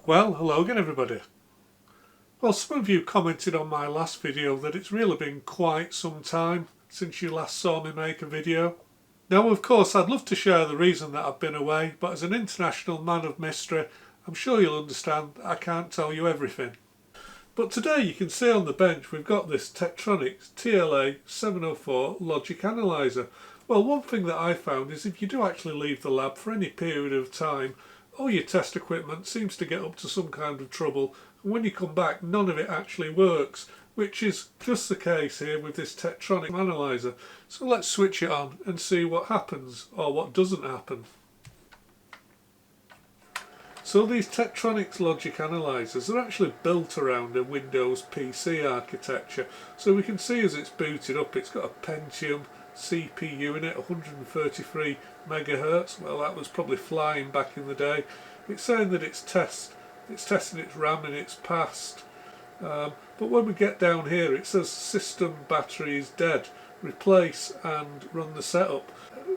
Well, hello again everybody. Well, some of you commented on my last video that it's really been quite some time since you last saw me make a video. Now, of course, I'd love to share the reason that I've been away, but as an international man of mystery, I'm sure you'll understand that I can't tell you everything. But today you can see on the bench we've got this Tektronix TLA704 logic analyzer. Well, one thing that I found is if you do actually leave the lab for any period of time, all your test equipment seems to get up to some kind of trouble, and when you come back none of it actually works, which is just the case here with this Tektronix analyzer. So let's switch it on and see what happens, or what doesn't happen. So these Tektronix logic analyzers are actually built around a Windows PC architecture. So we can see as it's booted up, it's got a Pentium CPU in it, 133 megahertz. Well, that was probably flying back in the day. It's saying that it's testing its RAM and it's passed. But when we get down here, it says system battery is dead. Replace and run the setup.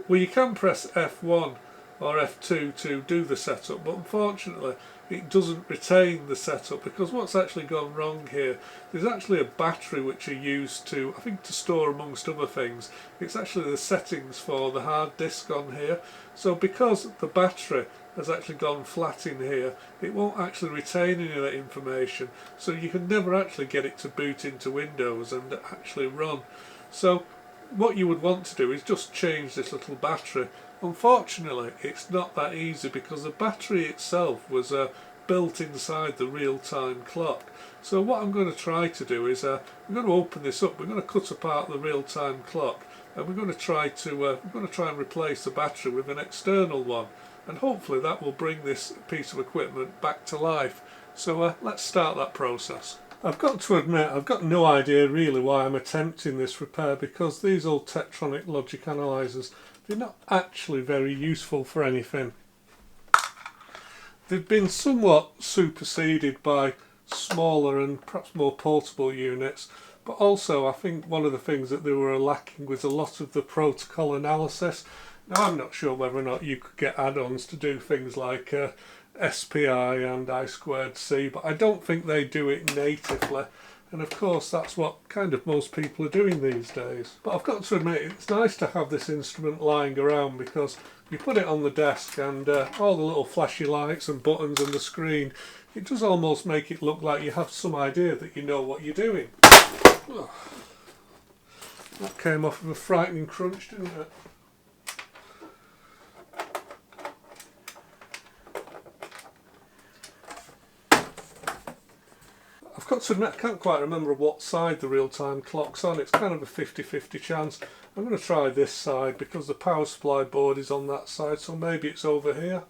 Well, you can press F1 or F2 to do the setup, but unfortunately it doesn't retain the setup because what's actually gone wrong here, there's actually a battery which are used to, I think, to store amongst other things. It's actually the settings for the hard disk on here. So because the battery has actually gone flat in here, it won't actually retain any of that information, so you can never actually get it to boot into Windows and actually run. So what you would want to do is just change this little battery. Unfortunately, it's not that easy because the battery itself was built inside the real-time clock. So what I'm going to try to do is we're going to open this up. We're going to cut apart the real-time clock, and we're going to try and replace the battery with an external one, and hopefully that will bring this piece of equipment back to life. So let's start that process. I've got to admit, I've got no idea really why I'm attempting this repair, because these old Tektronix logic analyzers, they're not actually very useful for anything. They've been somewhat superseded by smaller and perhaps more portable units, but also I think one of the things that they were lacking was a lot of the protocol analysis. Now, I'm not sure whether or not you could get add-ons to do things like SPI and I2C, but I don't think they do it natively. And of course that's what kind of most people are doing these days. But I've got to admit, it's nice to have this instrument lying around, because you put it on the desk and all the little flashy lights and buttons and the screen, it does almost make it look like you have some idea that you know what you're doing. That came off with a frightening crunch, didn't it? I've got to admit, I can't quite remember what side the real-time clock's on. It's kind of a 50-50 chance. I'm going to try this side because the power supply board is on that side, so maybe it's over here.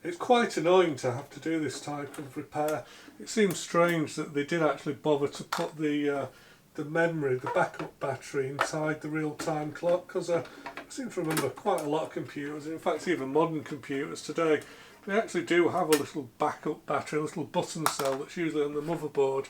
It's quite annoying to have to do this type of repair. It seems strange that they did actually bother to put the memory, the backup battery, inside the real-time clock, because I seem to remember quite a lot of computers, in fact even modern computers today, they actually do have a little backup battery, a little button cell that's usually on the motherboard,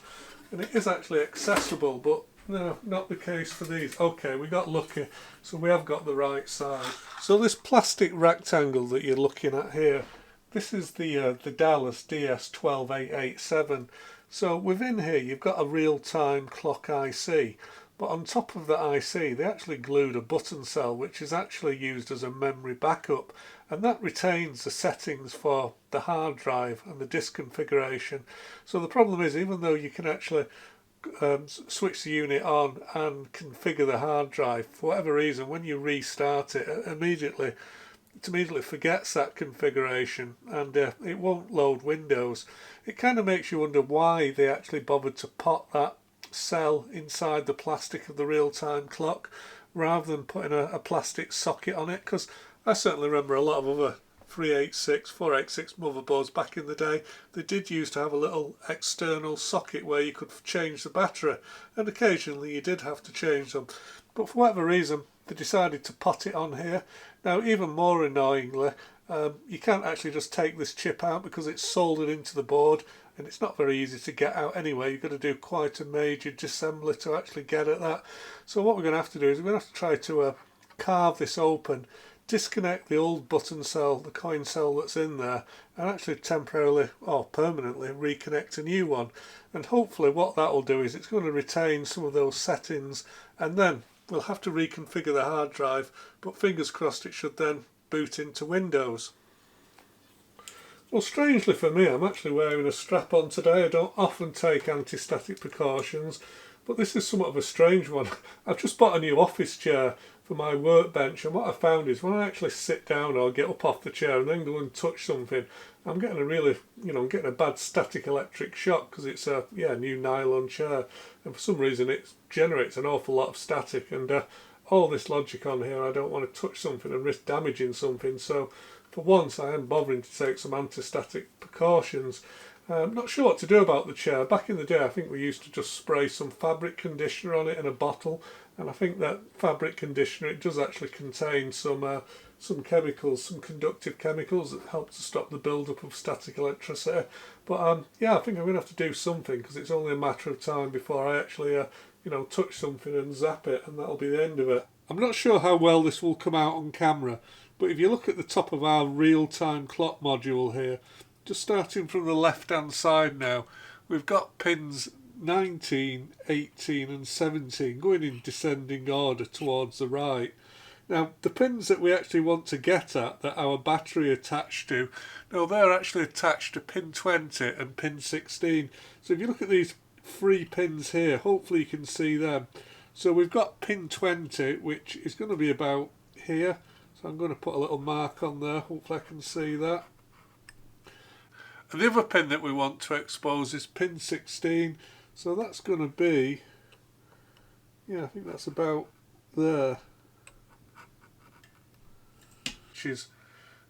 and it is actually accessible, but no, not the case for these. Okay, we got lucky, so we have got the right side. So this plastic rectangle that you're looking at here, this is the Dalas DS12887. So within here you've got a real-time clock IC, but on top of the IC they actually glued a button cell which is actually used as a memory backup, and that retains the settings for the hard drive and the disk configuration. So the problem is, even though you can actually switch the unit on and configure the hard drive, for whatever reason when you restart it, it immediately forgets that configuration and it won't load Windows. It kind of makes you wonder why they actually bothered to put that cell inside the plastic of the real-time clock rather than putting a plastic socket on it, because I certainly remember a lot of other 386, 486 motherboards back in the day, they did used to have a little external socket where you could change the battery, and occasionally you did have to change them, but for whatever reason they decided to put it on here. Now, even more annoyingly, you can't actually just take this chip out because it's soldered into the board, and it's not very easy to get out anyway. You've got to do quite a major disassembly to actually get at that. So what we're going to have to do is we're going to have to try to carve this open disconnect the old button cell, the coin cell that's in there, and actually temporarily or permanently reconnect a new one. And hopefully what that will do is it's going to retain some of those settings, and then we'll have to reconfigure the hard drive, but fingers crossed it should then boot into Windows. Well, strangely for me, I'm actually wearing a strap-on today. I don't often take anti-static precautions, but this is somewhat of a strange one. I've just bought a new office chair for my workbench, and what I found is when I actually sit down or get up off the chair and then go and touch something, I'm getting a really, I'm getting a bad static electric shock because it's a new nylon chair, and for some reason it generates an awful lot of static, and all this logic on here, I don't want to touch something and risk damaging something, so for once I am bothering to take some anti-static precautions. I'm not sure what to do about the chair. Back in the day I think we used to just spray some fabric conditioner on it in a bottle, and I think that fabric conditioner, it does actually contain some chemicals, some conductive chemicals that help to stop the build-up of static electricity. But yeah, I think I'm going to have to do something because it's only a matter of time before I actually touch something and zap it, and that'll be the end of it. I'm not sure how well this will come out on camera, but if you look at the top of our real-time clock module here, just starting from the left-hand side now, we've got pins 19, 18 and 17 going in descending order towards the right. Now, the pins that we actually want to get at, that our battery attached to, no, they're actually attached to pin 20 and pin 16. So if you look at these 3 pins here, hopefully you can see them. So we've got pin 20, which is going to be about here. So I'm going to put a little mark on there, hopefully I can see that. And the other pin that we want to expose is pin 16. So that's going to be, I think that's about there.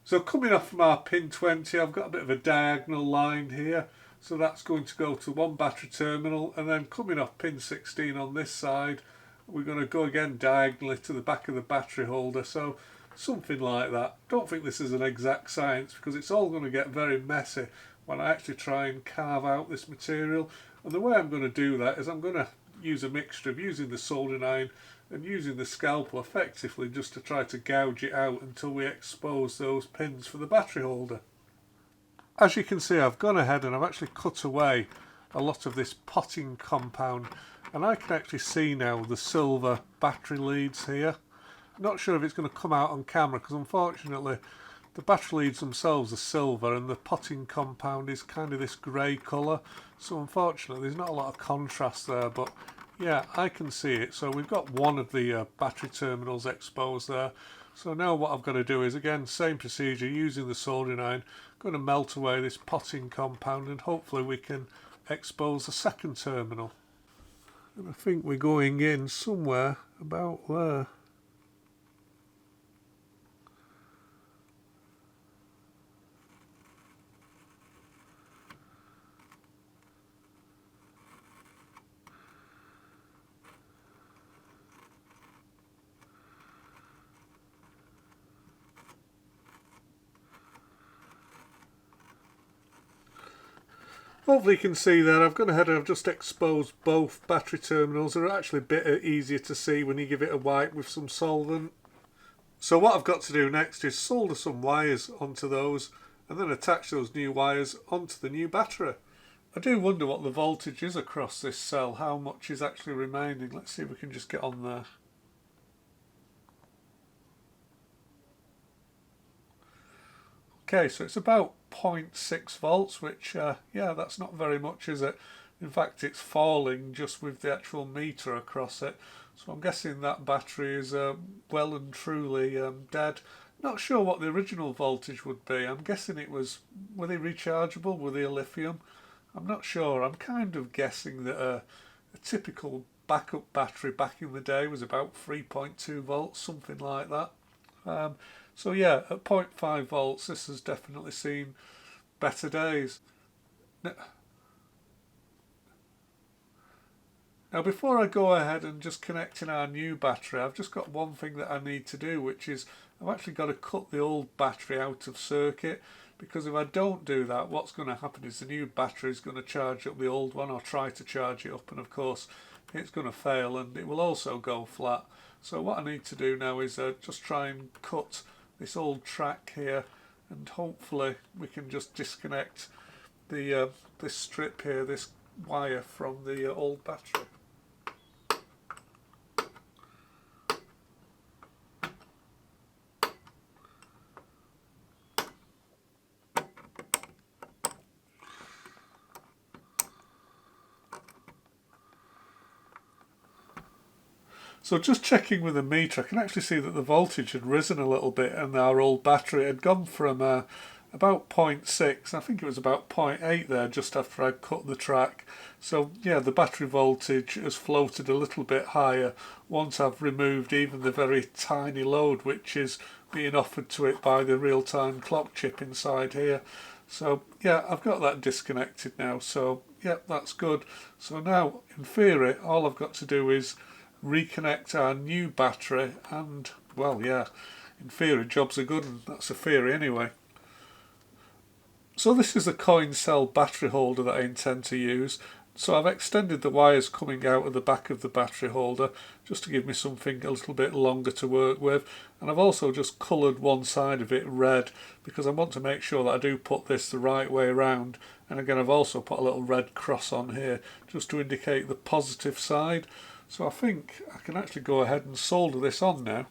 So coming off from our pin 20, I've got a bit of a diagonal line here. So that's going to go to one battery terminal, and then coming off pin 16 on this side, we're going to go again diagonally to the back of the battery holder. So something like that. Don't think this is an exact science because it's all going to get very messy when I actually try and carve out this material. And the way I'm going to do that is I'm going to use a mixture of using the soldering iron and using the scalpel effectively just to try to gouge it out until we expose those pins for the battery holder. As you can see, I've gone ahead and I've actually cut away a lot of this potting compound, and I can actually see now the silver battery leads here. Not sure if it's going to come out on camera because unfortunately the battery leads themselves are silver and the potting compound is kind of this grey colour, so unfortunately there's not a lot of contrast there, but yeah, I can see it. So we've got one of the battery terminals exposed there. So now what I've got to do is, again, same procedure, using the soldering iron, going to melt away this potting compound and hopefully we can expose the second terminal. And I think we're going in somewhere about there. Hopefully you can see that I've gone ahead and I've just exposed both battery terminals. They're actually a bit easier to see when you give it a wipe with some solvent. So what I've got to do next is solder some wires onto those and then attach those new wires onto the new battery. I do wonder what the voltage is across this cell, how much is actually remaining. Let's see if we can just get on there. Okay, so it's about 0.6 volts, which, yeah, that's not very much, is it? In fact, it's falling just with the actual meter across it. So I'm guessing that battery is well and truly dead. Not sure what the original voltage would be. I'm guessing it was, were they rechargeable? Were they a lithium? I'm not sure. I'm kind of guessing that a typical backup battery back in the day was about 3.2 volts, something like that. So yeah, at 0.5 volts, this has definitely seen better days. Now before I go ahead and just connect in our new battery, I've just got one thing that I need to do, which is I've actually got to cut the old battery out of circuit, because if I don't do that, what's going to happen is the new battery is going to charge up the old one, or try to charge it up, and of course it's going to fail and it will also go flat. So what I need to do now is just try and cut this old track here, and hopefully we can just disconnect the this strip here, this wire, from the old battery. So just checking with the meter, I can actually see that the voltage had risen a little bit, and our old battery had gone from about 0.6, I think it was about 0.8 there just after I cut the track. So yeah, the battery voltage has floated a little bit higher once I've removed even the very tiny load which is being offered to it by the real-time clock chip inside here. So yeah, I've got that disconnected now, so yeah, that's good. So now in theory all I've got to do is reconnect our new battery, and well, yeah, in theory jobs are good, and that's a theory anyway. So this is the coin cell battery holder that I intend to use. So I've extended the wires coming out of the back of the battery holder just to give me something a little bit longer to work with, and I've also just coloured one side of it red because I want to make sure that I do put this the right way around. And again, I've also put a little red cross on here just to indicate the positive side. So I think I can actually go ahead and solder this on now.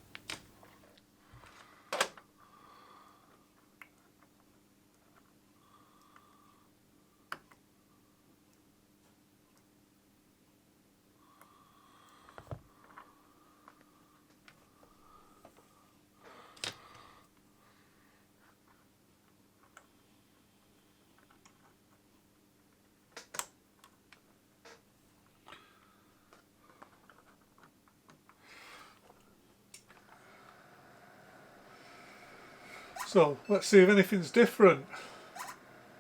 So let's see if anything's different.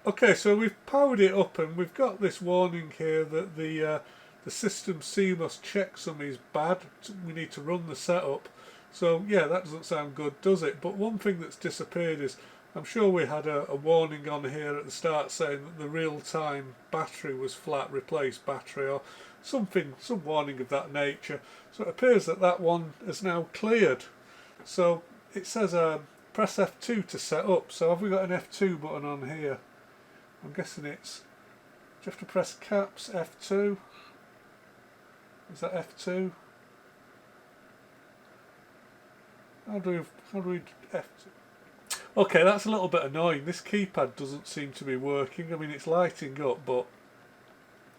Okay, so we've powered it up and we've got this warning here that the system CMOS checksum is bad. We need to run the setup. So yeah, that doesn't sound good, does it? But one thing that's disappeared is, I'm sure we had a warning on here at the start saying that the real-time battery was flat, replace battery, or something, some warning of that nature. So it appears that that one is now cleared. So it says press F2 to set up. So have we got an F2 button on here? I'm guessing it's, do you have to press caps F2? Is that F2? How do we F2? Okay, that's a little bit annoying. This keypad doesn't seem to be working. I mean, it's lighting up, but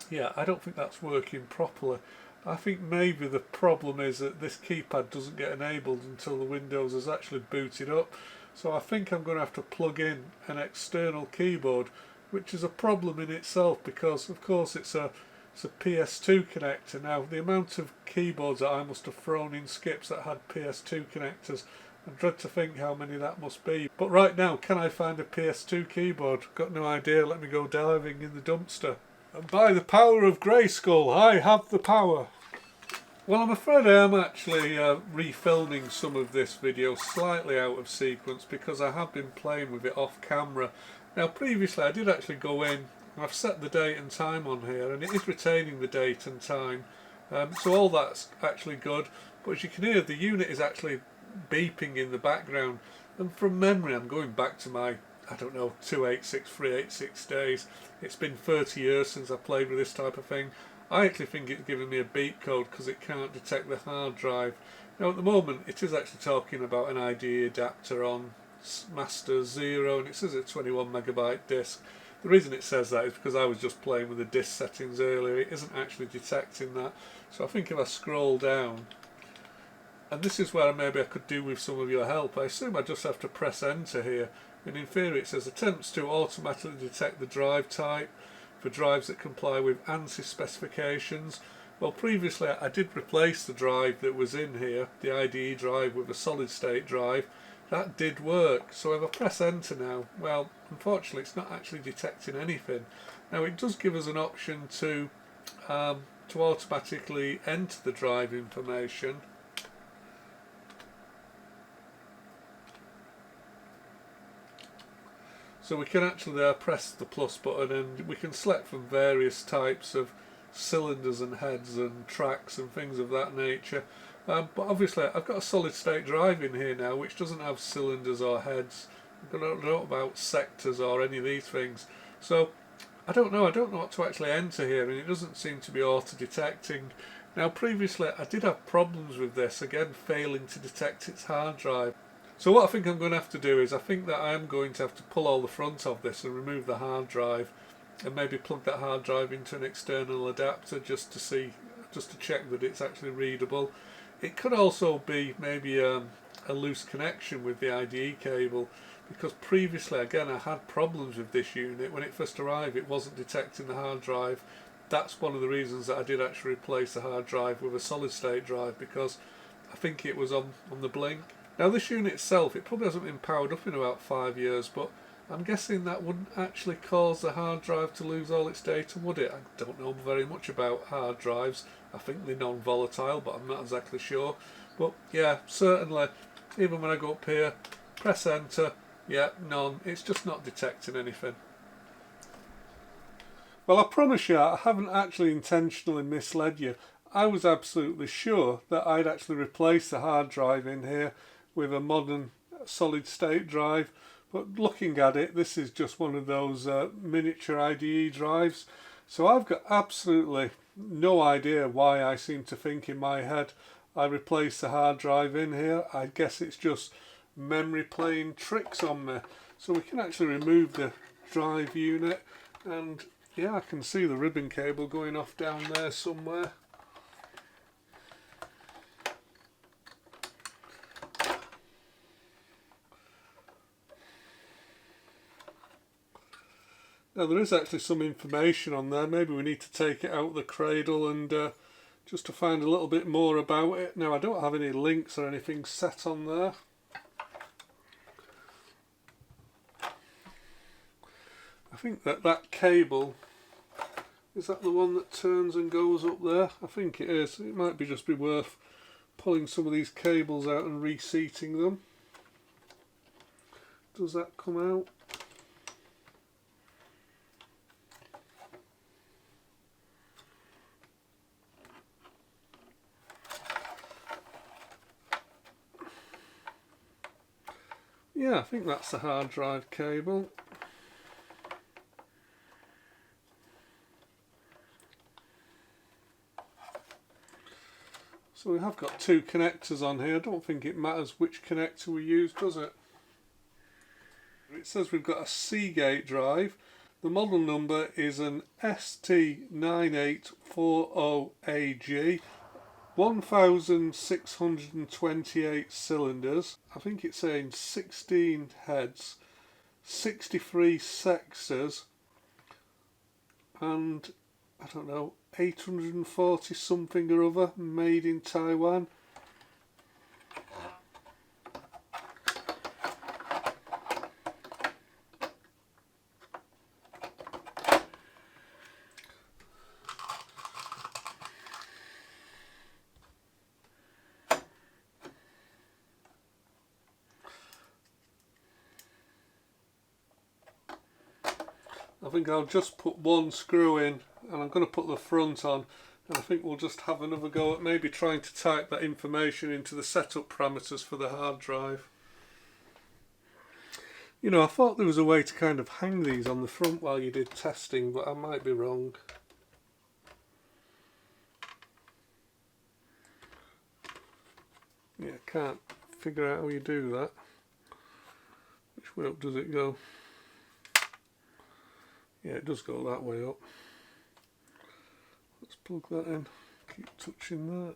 yeah, I don't think that's working properly. I think maybe the problem is that this keypad doesn't get enabled until the Windows is actually booted up. So I think I'm going to have to plug in an external keyboard, which is a problem in itself because, of course, it's a PS2 connector. Now, the amount of keyboards that I must have thrown in skips that had PS2 connectors, I dread to think how many that must be. But right now, can I find a PS2 keyboard? Got no idea. Let me go diving in the dumpster. And by the power of Grayskull, I have the power. Well, I'm afraid I am actually refilming some of this video slightly out of sequence because I have been playing with it off camera. Now, previously I did actually go in, and I've set the date and time on here, and it is retaining the date and time. So all that's actually good, but as you can hear, the unit is actually beeping in the background. And from memory, I'm going back to my, I don't know, 286, 386 days. It's been 30 years since I played with this type of thing. I actually think it's giving me a beep code because it can't detect the hard drive. Now at the moment it is actually talking about an IDE adapter on master 0, and it says it's 21 megabyte disk. The reason it says that is because I was just playing with the disk settings earlier. It isn't actually detecting that. So I think if I scroll down, and this is where maybe I could do with some of your help, I assume I just have to press enter here, and in theory it says attempts to automatically detect the drive type for drives that comply with ANSI specifications. Well, previously I did replace the drive that was in here, the IDE drive, with a solid state drive. That did work. So if I press enter now, well, unfortunately it's not actually detecting anything. Now it does give us an option to automatically enter the drive information. So we can actually press the plus button and we can select from various types of cylinders and heads and tracks and things of that nature. But obviously I've got a solid state drive in here now which doesn't have cylinders or heads. I don't know about sectors or any of these things. So I don't know what to actually enter here, and it doesn't seem to be auto-detecting. Now previously I did have problems with this, again failing to detect its hard drive. So what I think I'm going to have to do is, I think that I am going to have to pull all the front of this and remove the hard drive, and maybe plug that hard drive into an external adapter just to check that it's actually readable. It could also be maybe a loose connection with the IDE cable, because previously again I had problems with this unit. When it first arrived it wasn't detecting the hard drive. That's one of the reasons that I did actually replace the hard drive with a solid state drive, because I think it was on the blink. Now this unit itself, it probably hasn't been powered up in about 5 years, but I'm guessing that wouldn't actually cause the hard drive to lose all its data, would it? I don't know very much about hard drives. I think they're non-volatile, but I'm not exactly sure. But yeah, certainly, even when I go up here, press enter, yeah, none. It's just not detecting anything. Well, I promise you, I haven't actually intentionally misled you. I was absolutely sure that I'd actually replace the hard drive in here with a modern solid state drive. But looking at it, this is just one of those miniature IDE drives. So I've got absolutely no idea why I seem to think in my head I replaced the hard drive in here. I guess it's just memory playing tricks on me. So we can actually remove the drive unit, and yeah, I can see the ribbon cable going off down there somewhere. Now there is actually some information on there. Maybe we need to take it out of the cradle and just to find a little bit more about it. Now I don't have any links or anything set on there. I think that cable, is that the one that turns and goes up there? I think it is. It might just be worth pulling some of these cables out and reseating them. Does that come out? Yeah, I think that's the hard drive cable. So we have got two connectors on here. I don't think it matters which connector we use, does it? It says we've got a Seagate drive. The model number is an ST9840AG. 1628 cylinders. I think it's saying 16 heads, 63 sectors, and I don't know, 840 something or other, made in Taiwan. I think I'll just put one screw in, and I'm going to put the front on, and I think we'll just have another go at maybe trying to type that information into the setup parameters for the hard drive. You know, I thought there was a way to kind of hang these on the front while you did testing, but I might be wrong. Yeah, I can't figure out how you do that. Which way up does it go? Yeah, it does go that way up. Let's plug that in. Keep touching that.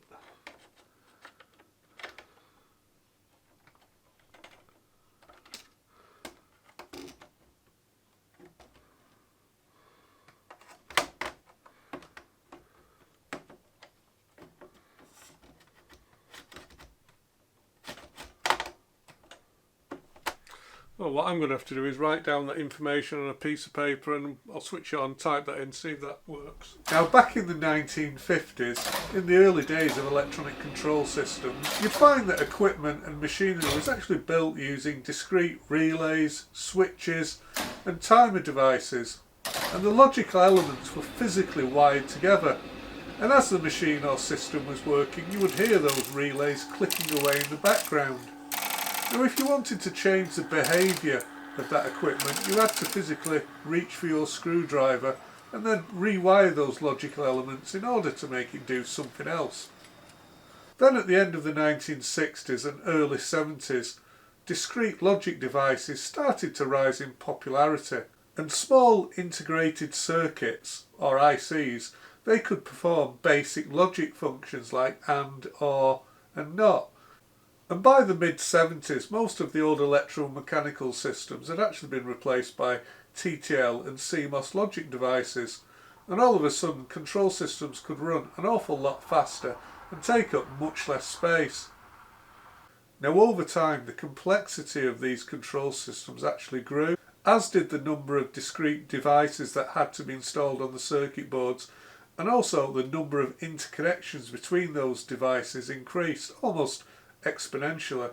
Well, what I'm going to have to do is write down that information on a piece of paper, and I'll switch it on, type that in, see if that works. Now, back in the 1950s, in the early days of electronic control systems, you'd find that equipment and machinery was actually built using discrete relays, switches and timer devices, and the logical elements were physically wired together. And as the machine or system was working, you would hear those relays clicking away in the background. Now if you wanted to change the behaviour of that equipment, you had to physically reach for your screwdriver and then rewire those logical elements in order to make it do something else. Then at the end of the 1960s and early 70s, discrete logic devices started to rise in popularity, and small integrated circuits, or ICs, they could perform basic logic functions like AND, OR and NOT. And by the mid-70s, most of the old electromechanical systems had actually been replaced by TTL and CMOS logic devices, and all of a sudden control systems could run an awful lot faster and take up much less space. Now over time the complexity of these control systems actually grew, as did the number of discrete devices that had to be installed on the circuit boards, and also the number of interconnections between those devices increased almost exponentially.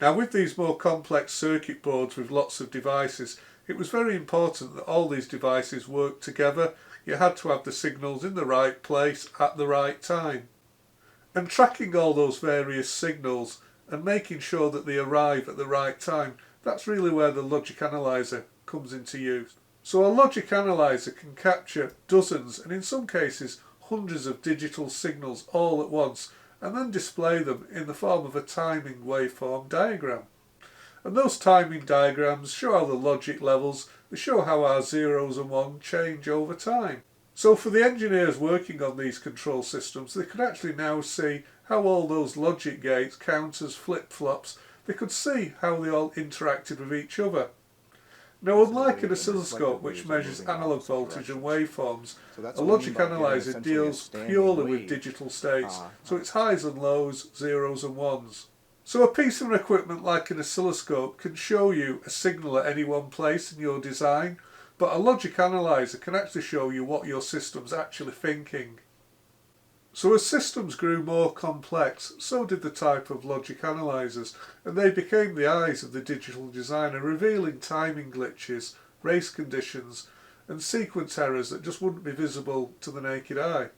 Now with these more complex circuit boards with lots of devices, it was very important that all these devices worked together. You had to have the signals in the right place at the right time. And tracking all those various signals and making sure that they arrive at the right time, that's really where the logic analyzer comes into use. So a logic analyzer can capture dozens and in some cases hundreds of digital signals all at once and then display them in the form of a timing waveform diagram. And those timing diagrams show how the logic levels, they show how our zeros and ones change over time. So for the engineers working on these control systems, they could actually now see how all those logic gates, counters, flip-flops, they could see how they all interacted with each other. Now unlike an oscilloscope which measures analog voltage and waveforms, a logic analyzer deals purely with digital states, so it's highs and lows, zeros and ones. So a piece of equipment like an oscilloscope can show you a signal at any one place in your design, but a logic analyzer can actually show you what your system's actually thinking. So as systems grew more complex, so did the type of logic analyzers, and they became the eyes of the digital designer, revealing timing glitches, race conditions, and sequence errors that just wouldn't be visible to the naked eye.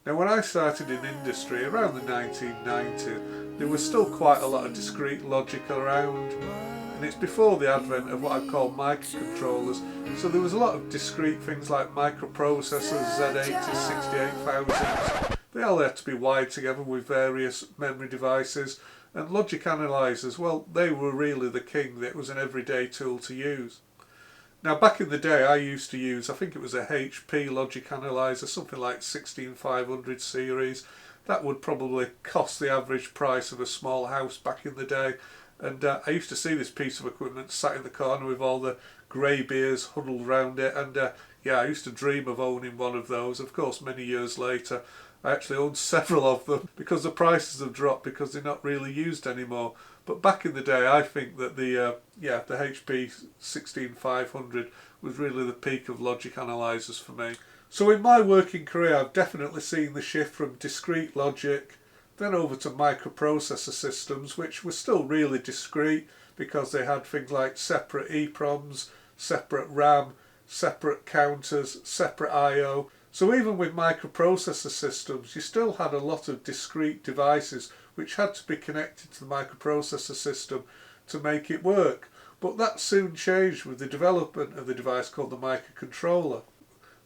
Now when I started in industry around the 1990s, there was still quite a lot of discrete logic around, and it's before the advent of what I call microcontrollers, so there was a lot of discrete things like microprocessors, Z80s, 68000s. They all had to be wired together with various memory devices, and logic analyzers, well, they were really the king. It was an everyday tool to use. Now back in the day I used to use, I think it was a HP logic analyzer, something like 16500 series. That would probably cost the average price of a small house back in the day. And I used to see this piece of equipment sat in the corner with all the grey beers huddled around it, and yeah, I used to dream of owning one of those. Of course, many years later, I actually owned several of them because the prices have dropped because they're not really used anymore. But back in the day, I think that the HP 16500 was really the peak of logic analyzers for me. So in my working career, I've definitely seen the shift from discrete logic then over to microprocessor systems, which were still really discrete because they had things like separate EEPROMs, separate RAM, separate counters, separate I/O. So even with microprocessor systems, you still had a lot of discrete devices which had to be connected to the microprocessor system to make it work. But that soon changed with the development of the device called the microcontroller.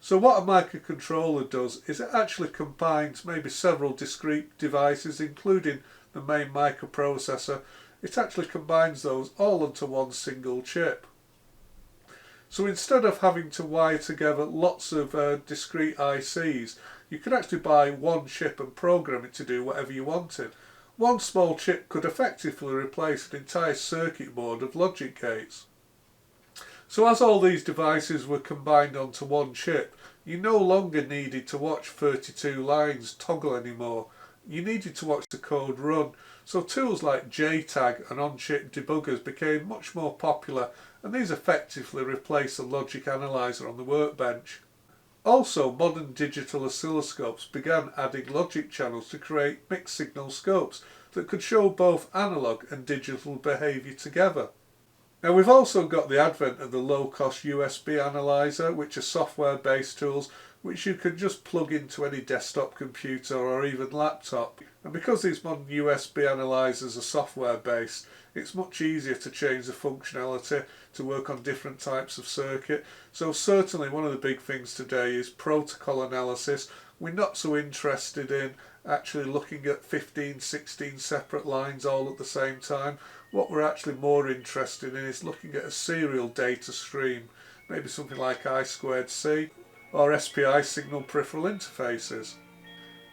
So what a microcontroller does is it actually combines maybe several discrete devices, including the main microprocessor. It actually combines those all onto one single chip. So instead of having to wire together lots of discrete ICs, you could actually buy one chip and program it to do whatever you wanted. One small chip could effectively replace an entire circuit board of logic gates. So as all these devices were combined onto one chip, you no longer needed to watch 32 lines toggle anymore. You needed to watch the code run. So tools like JTAG and on-chip debuggers became much more popular, and these effectively replaced the logic analyzer on the workbench. Also, modern digital oscilloscopes began adding logic channels to create mixed signal scopes that could show both analog and digital behaviour together. Now we've also got the advent of the low-cost USB analyzer, which are software-based tools, which you can just plug into any desktop computer or even laptop. And because these modern USB analyzers are software based, it's much easier to change the functionality to work on different types of circuit. So certainly one of the big things today is protocol analysis. We're not so interested in actually looking at 15, 16 separate lines all at the same time. What we're actually more interested in is looking at a serial data stream, maybe something like I2C or SPI signal peripheral interfaces.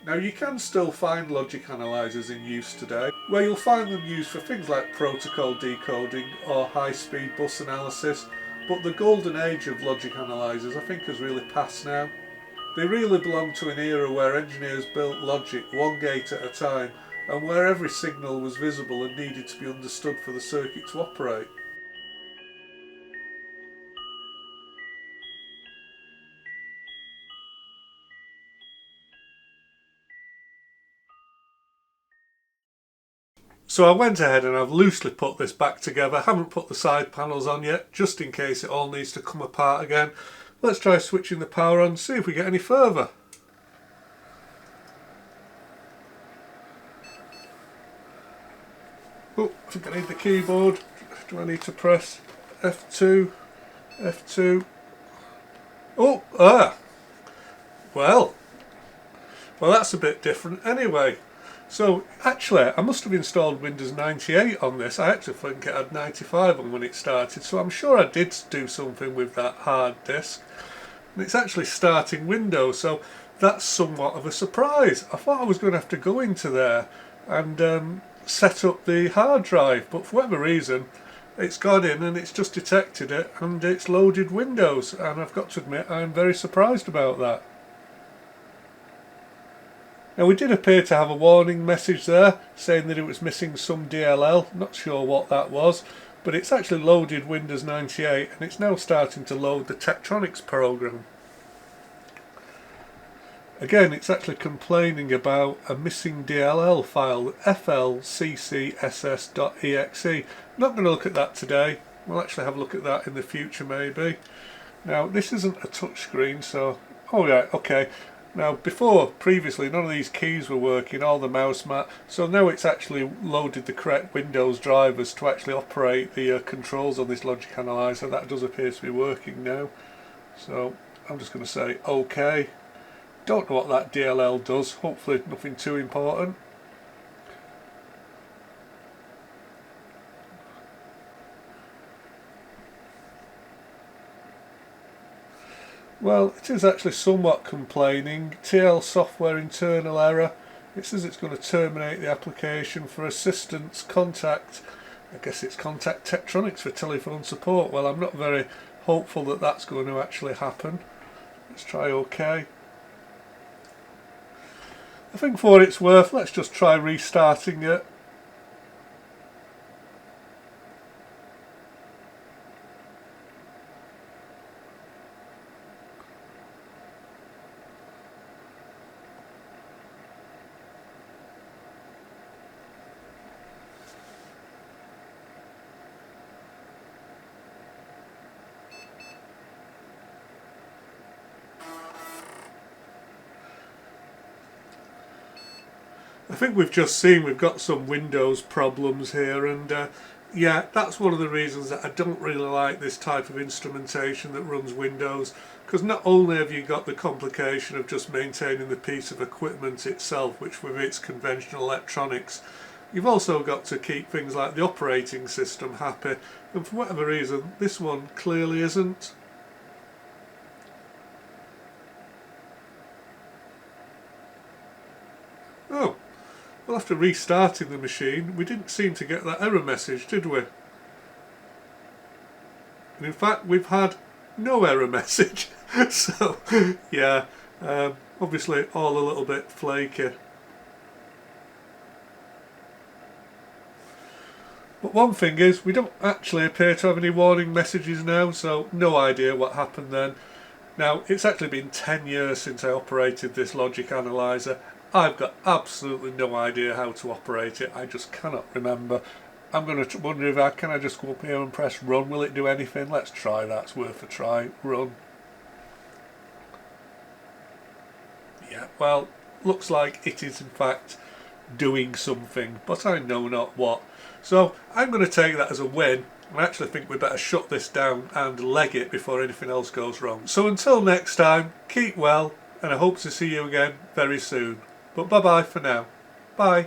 Now you can still find logic analyzers in use today, where you'll find them used for things like protocol decoding or high-speed bus analysis, but the golden age of logic analyzers I think has really passed now. They really belong to an era where engineers built logic one gate at a time and where every signal was visible and needed to be understood for the circuit to operate. So I went ahead and I've loosely put this back together, haven't put the side panels on yet, just in case it all needs to come apart again. Let's try switching the power on, see if we get any further. Oh, I think I need the keyboard. Do I need to press F2, F2? Oh, well that's a bit different anyway. So actually I must have installed Windows 98 on this. I actually think it had 95 on when it started, so I'm sure I did do something with that hard disk. And it's actually starting Windows, so that's somewhat of a surprise. I thought I was going to have to go into there and set up the hard drive, but for whatever reason it's gone in and it's just detected it and it's loaded Windows, and I've got to admit I'm very surprised about that. Now we did appear to have a warning message there saying that it was missing some DLL, not sure what that was, but it's actually loaded Windows 98 and it's now starting to load the Tektronix program. Again, it's actually complaining about a missing DLL file, flccss.exe. Not going to look at that today, we'll actually have a look at that in the future maybe. Now this isn't a touchscreen, so, oh yeah, okay. Now previously none of these keys were working, all the mouse mat, so now it's actually loaded the correct Windows drivers to actually operate the controls on this logic analyzer. That does appear to be working now, so I'm just going to say OK. Don't know what that DLL does, hopefully nothing too important. Well, it is actually somewhat complaining. TL software internal error. It says it's going to terminate the application for assistance. Contact, I guess it's contact Tektronix for telephone support. Well, I'm not very hopeful that that's going to actually happen. Let's try OK. I think for what it's worth, let's just try restarting it. I think we've just seen we've got some Windows problems here, and yeah, that's one of the reasons that I don't really like this type of instrumentation that runs Windows, because not only have you got the complication of just maintaining the piece of equipment itself, which with its conventional electronics, you've also got to keep things like the operating system happy, and for whatever reason this one clearly isn't. Oh, well, after restarting the machine we didn't seem to get that error message, did we? And in fact we've had no error message. So yeah, obviously all a little bit flaky. But one thing is, we don't actually appear to have any warning messages now, so no idea what happened then. Now, it's actually been 10 years since I operated this logic analyzer. I've got absolutely no idea how to operate it, I just cannot remember. I'm going to wonder if can I just go up here and press run, will it do anything? Let's try that, it's worth a try. Run. Yeah, well, looks like it is in fact doing something, but I know not what. So I'm going to take that as a win. I actually think we better shut this down and leg it before anything else goes wrong. So until next time, keep well, and I hope to see you again very soon. But bye bye for now. Bye.